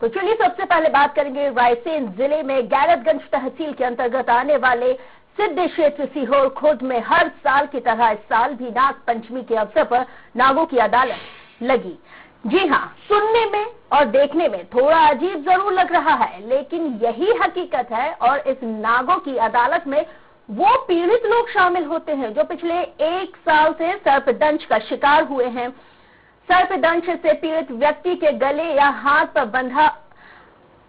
तो चलिए सबसे पहले बात करेंगे रायसेन जिले में गैरतगंज तहसील के अंतर्गत आने वाले सिद्ध क्षेत्र सीहोर खुर्द में हर साल की तरह इस साल भी नाग पंचमी के अवसर पर नागों की अदालत लगी। जी हाँ, सुनने में और देखने में थोड़ा अजीब जरूर लग रहा है, लेकिन यही हकीकत है। और इस नागों की अदालत में वो पीड़ित लोग शामिल होते हैं जो पिछले 1 साल से सर्पदंश का शिकार हुए हैं। सर्पदंश से पीड़ित व्यक्ति के गले या हाथ पर बंधा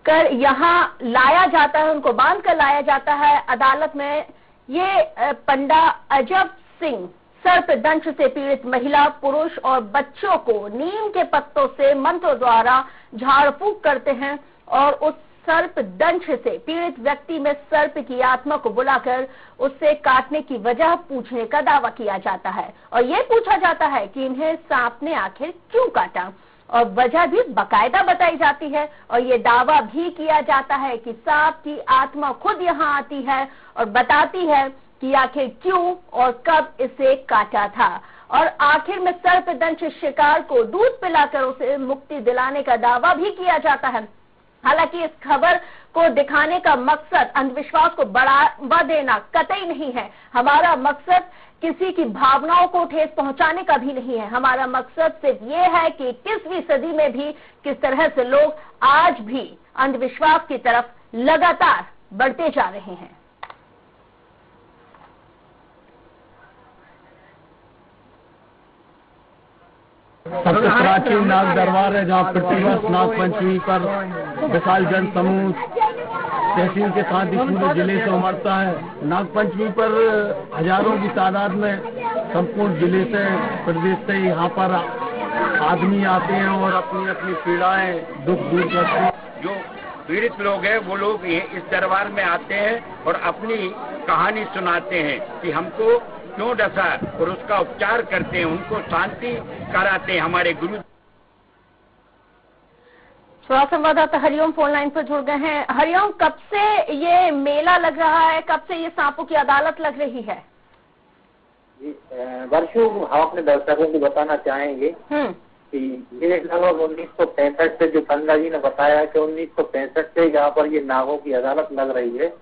कर यहाँ लाया जाता है, उनको बांध कर लाया जाता है अदालत में। ये पंडा अजब सिंह सर्पदंश से पीड़ित महिला, पुरुष और बच्चों को नीम के पत्तों से मंत्र द्वारा झाड़ फूंक करते हैं और उस सर्पदंश से पीड़ित व्यक्ति में सर्प की आत्मा को बुलाकर उससे काटने की वजह पूछने का दावा किया जाता है और ये पूछा जाता है कि इन्हें सांप ने आखिर क्यों काटा, और वजह भी बाकायदा बताई जाती है। और ये दावा भी किया जाता है कि सांप की आत्मा खुद यहाँ आती है और बताती है कि आखिर क्यों और कब इसे काटा था, और आखिर में सर्पदंश शिकार को दूध पिलाकर उसे मुक्ति दिलाने का दावा भी किया जाता है। हालांकि इस खबर को दिखाने का मकसद अंधविश्वास को बढ़ावा देना कतई नहीं है। हमारा मकसद किसी की भावनाओं को ठेस पहुंचाने का भी नहीं है। हमारा मकसद सिर्फ ये है कि 21वीं सदी में भी किस तरह से लोग आज भी अंधविश्वास की तरफ लगातार बढ़ते जा रहे हैं। सबसे प्राचीन नाग दरबार है जहाँ प्रतिवर्ष नाग पंचमी पर विशाल जन समूह तहसील के साथ ही पूरे जिले से उमड़ता है। नाग पंचमी पर हजारों की तादाद में संपूर्ण जिले से, प्रदेश से यहाँ पर आदमी आते हैं और अपनी अपनी पीड़ाएं दुख दूर करते हैं। जो पीड़ित लोग हैं वो लोग इस दरबार में आते हैं और अपनी कहानी सुनाते हैं कि हमको क्यों डसा, और उसका उपचार करते हैं, उनको शांति कराते हैं हमारे गुरु। संवाददाता हरिओम फोन लाइन पर जुड़ गए हैं। हरिओम, कब से ये मेला लग रहा है, कब से ये सांपों की अदालत लग रही है? वर्षों हम अपने दर्शकों को बताना चाहेंगे कि ये लगभग 1965 से, जो पंडा जी ने बताया कि 1965 से यहाँ पर ये नागों की अदालत लग रही है।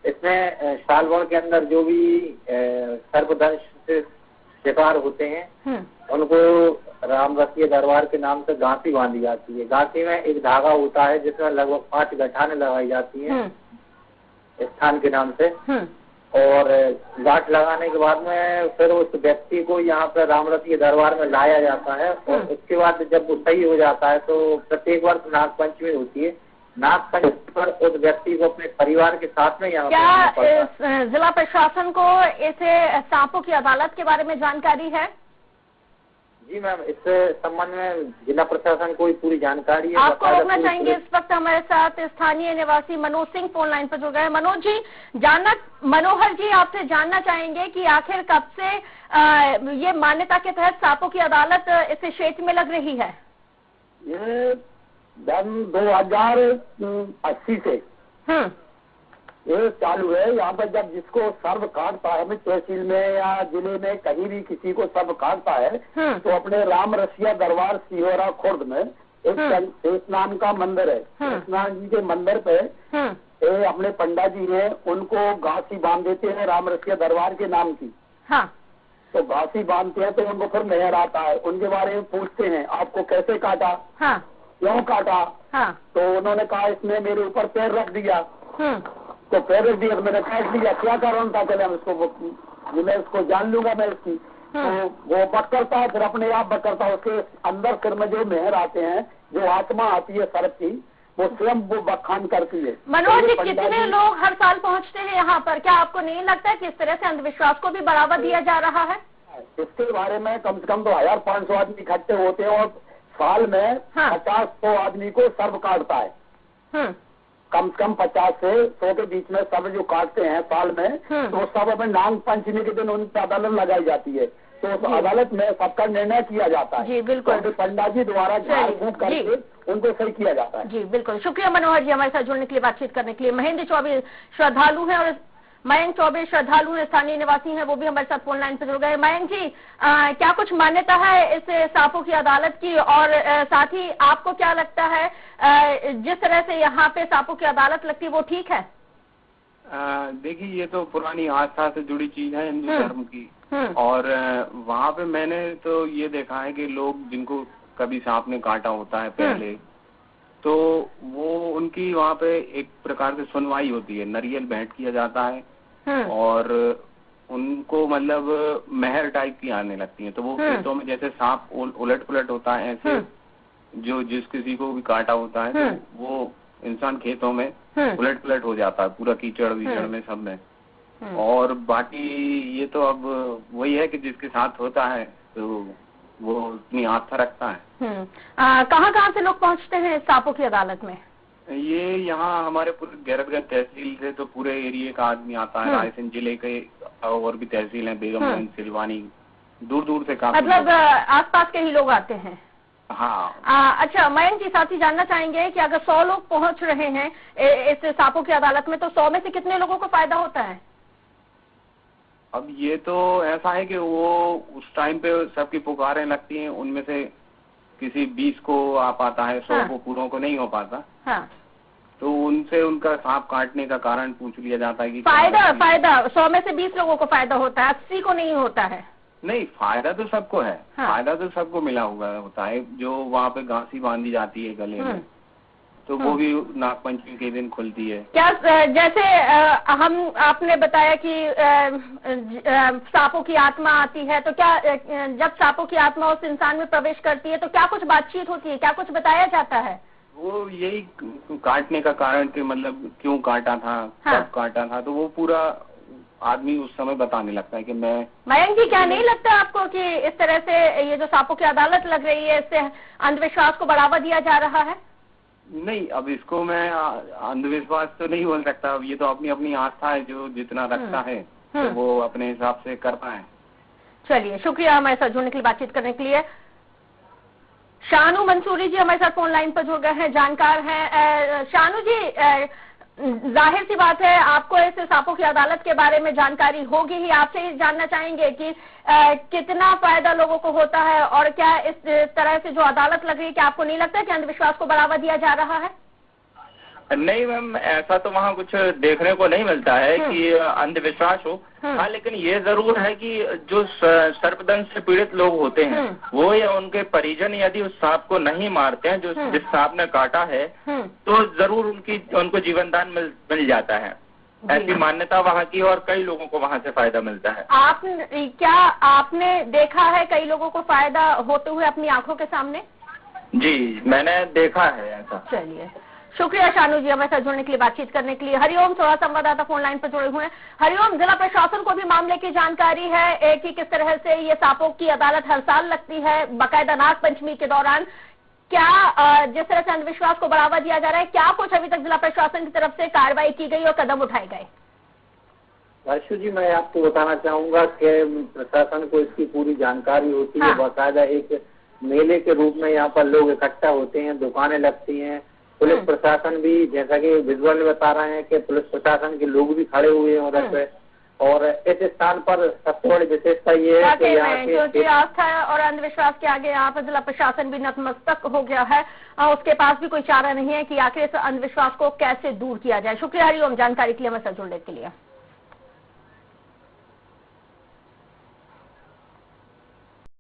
इसमें साल भर के अंदर जो भी सर्पदंश से शिकार होते हैं उनको रामरसिया दरबार के नाम से गांठी बांधी जाती है। गांठी में एक धागा होता है जिसमें लगभग 5 गठाने लगाई जाती हैं स्थान के नाम से, और गांठ लगाने के बाद में फिर उस व्यक्ति को यहाँ पर रामरसिया दरबार में लाया जाता है और उसके बाद जब वो सही हो जाता है तो प्रत्येक वर्ष नाग पंचमी होती है। नाग पंचमी पर उस व्यक्ति को अपने परिवार के साथ में यहाँ क्या जिला प्रशासन को इसे सांपों की अदालत के बारे में जानकारी है? जी मैम, इस संबंध में जिला प्रशासन को पूरी जानकारी है। आपको रोकना चाहेंगे। इस वक्त हमारे साथ स्थानीय निवासी मनोज सिंह फोन लाइन पर जुड़ गए हैं। मनोज जी, मनोहर जी आपसे जानना चाहेंगे कि आखिर कब से ये मान्यता के तहत सांपों की अदालत इस क्षेत्र में लग रही है? ये 2080 से ये चालू है। यहाँ पर जब जिसको सर्प काटता है, तहसील में या जिले में कहीं भी किसी को सर्प काटता है तो अपने रामरसिया दरबार सिहोरा खुर्द में एक शेष नाम का मंदिर है। शेष नाम जी के मंदिर पे अपने पंडा जी हैं, उनको घासी बांध देते हैं रामरसिया दरबार के नाम की। तो घासी बांधते हैं तो उनको फिर मेहर आता है, उनके बारे में पूछते हैं आपको कैसे काटा, क्यों काटा? तो उन्होंने कहा इसने मेरे ऊपर पैर रख दिया। तो पैर रख दिया तो मैंने काट दिया, क्या कारण था? चले मैं उसको जान लूंगा मैं इसकी। तो वो बक करता है, फिर अपने आप बक करता है। उसके अंदर सिर में जो मेहर आते हैं, जो आत्मा आती है सर्प की, वो स्वयं वो बखान करती है। मनोज जी, कितने लोग हर साल पहुंचते हैं यहाँ पर? क्या आपको नहीं लगता है कि इस तरह से अंधविश्वास को भी बढ़ावा दिया जा रहा है? इसके बारे में कम से कम 2500 आदमी इकट्ठे होते हैं और साल में 50-100 आदमी को सर्प काटता है। कम से कम 50 से 100 के बीच में सब जो काटते हैं साल में, तो सब अपने नाग पंचमी के दिन उनकी अदालत लगाई जाती है। तो उस अदालत में सबका निर्णय किया जाता है। जी बिल्कुल, तो पंडा जी द्वारा झाड़ फूंक करके उनको सही किया जाता है। जी बिल्कुल, शुक्रिया मनोहर जी हमारे साथ जुड़ने के लिए, बातचीत करने के लिए। महेंद्र चौबे श्रद्धालु हैं और मयंक चौबे श्रद्धालु हैं, स्थानीय निवासी हैं, वो भी हमारे साथ फोन लाइन पर जुड़ गए। मयंक जी, क्या कुछ मान्यता है इस सांपों की अदालत की, और साथ ही आपको क्या लगता है जिस तरह से यहाँ पे सांपों की अदालत लगती है वो ठीक है? देखिए, ये तो पुरानी आस्था से जुड़ी चीज है हिंदू धर्म की, और वहाँ पे मैंने तो ये देखा है कि लोग जिनको कभी सांप ने काटा होता है पहले, तो वो उनकी वहाँ पे एक प्रकार से सुनवाई होती है, नरियल भेंट किया जाता है, और उनको मतलब मेहर टाइप की आने लगती है। तो वो खेतों में जैसे सांप उलट पुलट होता है, ऐसे जो जिस किसी को भी काटा होता है तो वो इंसान खेतों में उलट पुलट हो जाता है, पूरा कीचड़ वीचड़ में सब में। और बाकी ये तो अब वही है कि जिसके साथ होता है तो वो अपनी आस्था रखता है। कहाँ से लोग पहुँचते हैं सांपों की अदालत में? ये यहाँ हमारे पूरे गैरतगंज तहसील से तो पूरे एरिया का आदमी आता है, रायसेन जिले के और भी तहसील है, बेगमगंज, सिलवानी, दूर दूर से काफी, मतलब आसपास के ही लोग आते हैं। हाँ। अच्छा मयंक जी, साथ ही जानना चाहेंगे कि अगर 100 लोग पहुंच रहे हैं इस सांपों की अदालत में, तो 100 में से कितने लोगों को फायदा होता है? अब ये तो ऐसा है कि वो उस टाइम पे सबकी पुकारें लगती हैं, उनमें से किसी 20 को आ पाता है, 100 को पूरों को नहीं हो पाता। तो उनसे उनका सांप काटने का कारण पूछ लिया जाता है कि फायदा 100 में से 20 लोगों को फायदा होता है, 80 को नहीं होता है। नहीं, फायदा तो सबको है। फायदा तो सबको मिला हुआ होता है। जो वहाँ पे घासी बांधी जाती है गले में, तो वो भी नागपंचमी के दिन खुलती है। क्या जैसे आपने बताया कि सांपों की आत्मा आती है, तो क्या जब सांपों की आत्मा उस इंसान में प्रवेश करती है तो क्या कुछ बातचीत होती है, क्या कुछ बताया जाता है? वो यही काटने का कारण कि मतलब क्यों काटा था, कब काटा था, तो वो पूरा आदमी उस समय बताने लगता है कि मैं। मयंक जी, क्या नहीं लगता आपको कि इस तरह से ये जो सांपों की अदालत लग रही है, इससे अंधविश्वास को बढ़ावा दिया जा रहा है? नहीं, अब इसको मैं अंधविश्वास तो नहीं बोल सकता। अब ये तो अपनी अपनी आस्था है, जो जितना रखता है तो वो अपने हिसाब से करता है। चलिए, शुक्रिया हमारे साथ जुड़ने के लिए, बातचीत करने के लिए। शानू मंसूरी जी हमारे साथ फोन लाइन पर जुड़ गए हैं, जानकार हैं। शानू जी, जाहिर सी बात है आपको इस सांपों की अदालत के बारे में जानकारी होगी ही। आपसे ही जानना चाहेंगे कि कितना फायदा लोगों को होता है, और क्या इस तरह से जो अदालत लग रही है, क्या आपको नहीं लगता कि अंधविश्वास को बढ़ावा दिया जा रहा है? नहीं मैम, ऐसा तो वहाँ कुछ देखने को नहीं मिलता है कि अंधविश्वास हो। हाँ, लेकिन ये जरूर है कि जो सर्पदंश से पीड़ित लोग होते हैं वो या उनके परिजन यदि उस सांप को नहीं मारते हैं, जो जिस सांप ने काटा है, तो जरूर उनको जीवनदान मिल जाता है। ऐसी मान्यता वहाँ की, और कई लोगों को वहाँ से फायदा मिलता है। क्या आपने देखा है कई लोगों को फायदा होते हुए अपनी आंखों के सामने? जी, मैंने देखा है ऐसा। चलिए, शुक्रिया शानू जी हमारे साथ जुड़ने के लिए, बातचीत करने के लिए। हरिओम, थोड़ा संवाददाता फोन लाइन पर जुड़े हुए हैं। हरिओम, जिला प्रशासन को भी मामले की जानकारी है कि किस तरह से ये सांपों की अदालत हर साल लगती है, बाकायदा नाग पंचमी के दौरान। क्या जिस तरह से अंधविश्वास को बढ़ावा दिया जा रहा है, क्या कुछ अभी तक जिला प्रशासन की तरफ से कार्रवाई की गई और कदम उठाए गए? वर्षु जी, मैं आपको बताना चाहूंगा कि प्रशासन को इसकी पूरी जानकारी होती है। बाकायदा एक मेले के रूप में यहाँ पर लोग इकट्ठा होते हैं, दुकानें लगती हैं, पुलिस प्रशासन भी, जैसा कि विजुअल में बता रहे हैं कि पुलिस प्रशासन के लोग भी खड़े हुए हैं उधर पे। और इस स्थान पर सबसे बड़ी विशेषता ये है कि यहाँ की आस्था और अंधविश्वास के आगे यहाँ पर जिला प्रशासन भी नतमस्तक हो गया है, और उसके पास भी कोई चारा नहीं है कि आखिर इस अंधविश्वास को कैसे दूर किया जाए। शुक्रिया हरिओम, जानकारी के लिए हमें साथ जुड़ने के लिए।